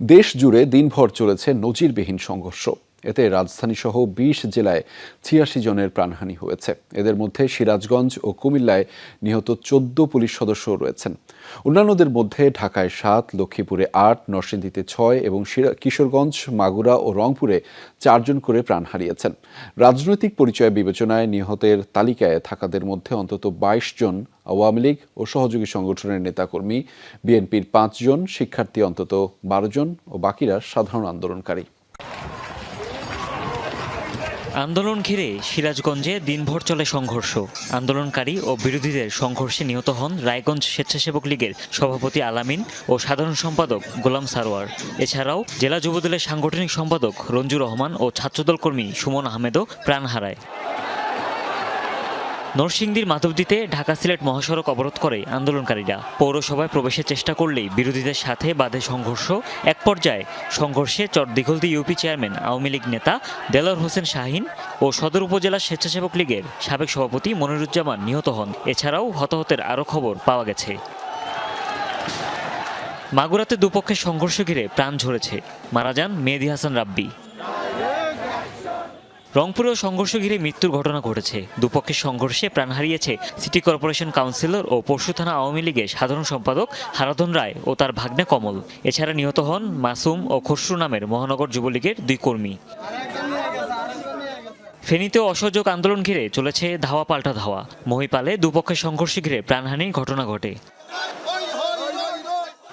দেশ জুড়ে দিনভর চলেছে নজিরবিহীন সংঘর্ষ। এতে রাজধানীসহ ২০ জেলায় ৮৬ জনের প্রাণহানি হয়েছে। এদের মধ্যে সিরাজগঞ্জ ও কুমিল্লায় নিহত ১৪ পুলিশ সদস্যও রয়েছেন। অন্যান্যদের মধ্যে ঢাকায় ৭, লক্ষ্মীপুরে ৮, নরসিংদীতে ৬ এবং কিশোরগঞ্জ, মাগুরা ও রংপুরে ৪ জন করে প্রাণ হারিয়েছেন। রাজনৈতিক পরিচয় বিবেচনায় নিহতের তালিকায় থাকাদের মধ্যে অন্তত ২২ জন আওয়ামী লীগ ও সহযোগী সংগঠনের নেতাকর্মী, বিএনপির ৫ জন, শিক্ষার্থী অন্তত ১২ জন ও বাকিরা সাধারণ আন্দোলনকারী। আন্দোলন ঘিরে সিরাজগঞ্জে দিনভর চলে সংঘর্ষ। আন্দোলনকারী ও বিরোধীদের সংঘর্ষে নিহত হন রায়গঞ্জ স্বেচ্ছাসেবক লীগের সভাপতি আলামিন ও সাধারণ সম্পাদক গোলাম সারোয়ার। এছাড়াও জেলা যুবদলের সাংগঠনিক সম্পাদক রঞ্জু রহমান ও ছাত্রদল কর্মী সুমন আহমেদও প্রাণ হারায়। নরসিংদীর মাধবদীতে ঢাকা সিলেট মহাসড়ক অবরোধ করে আন্দোলনকারীরা। পৌরসভায় প্রবেশের চেষ্টা করলেই বিরোধীদের সাথে বাধে সংঘর্ষ। এক পর্যায়ে সংঘর্ষে চরদিঘলদি ইউপি চেয়ারম্যান আওয়ামী লীগ নেতা দেলোয়ার হোসেন শাহীন ও সদর উপজেলা স্বেচ্ছাসেবক লীগের সাবেক সভাপতি মনিরুজ্জামান নিহত হন। এছাড়াও হতাহতের আরও খবর পাওয়া গেছে। মাগুরাতে দুপক্ষের সংঘর্ষ ঘিরে প্রাণ ঝরেছে। মারা যান মেহেদী হাসান রাব্বি। রংপুরেও সংঘর্ষ ঘিরে মৃত্যুর ঘটনা ঘটেছে। দুপক্ষের সংঘর্ষে প্রাণ হারিয়েছে সিটি কর্পোরেশন কাউন্সিলর ও পরশু থানা আওয়ামী লীগের সাধারণ সম্পাদক হারাধন রায় ও তার ভাগ্নে কমল। এছাড়া নিহত হন মাসুম ও খসরু নামের মহানগর যুবলীগের ২ কর্মী। ফেনীতেও অসহযোগ আন্দোলন ঘিরে চলেছে ধাওয়া পাল্টা ধাওয়া। মহিপালে দুপক্ষের সংঘর্ষ ঘিরে প্রাণহানির ঘটনা ঘটে।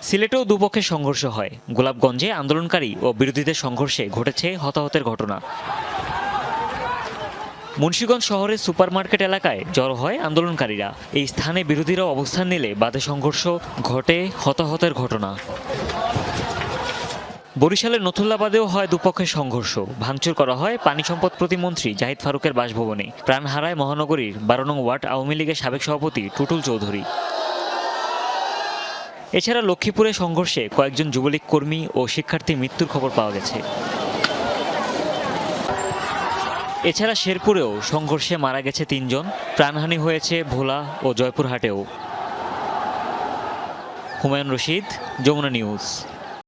সিলেটেও দুপক্ষের সংঘর্ষ হয়। গোলাপগঞ্জে আন্দোলনকারী ও বিরোধীদের সংঘর্ষে ঘটেছে হতাহতের ঘটনা। মুন্সিগঞ্জ শহরের সুপারমার্কেট এলাকায় জড়ো হয় আন্দোলনকারীরা। এই স্থানে বিরোধীরাও অবস্থান নিলে বাদে সংঘর্ষ ঘটে, হতাহতের ঘটনা। বরিশালের নথুল্লাবাদেও হয় দুপক্ষের সংঘর্ষ। ভাঙচুর করা হয় পানি সম্পদ প্রতিমন্ত্রী জাহিদ ফারুকের বাসভবনে। প্রাণ হারায় মহানগরীর ১২ নং ওয়ার্ড আওয়ামী লীগের সাবেক সভাপতি টুটুল চৌধুরী। এছাড়া লক্ষ্মীপুরে সংঘর্ষে কয়েকজন যুবলীগ কর্মী ও শিক্ষার্থীর মৃত্যুর খবর পাওয়া গেছে। এছাড়া শেরপুরেও সংঘর্ষে মারা গেছে ৩ জন। প্রাণহানি হয়েছে ভোলা ও জয়পুরহাটেও। হুমায়ুন রশিদ, যমুনা নিউজ।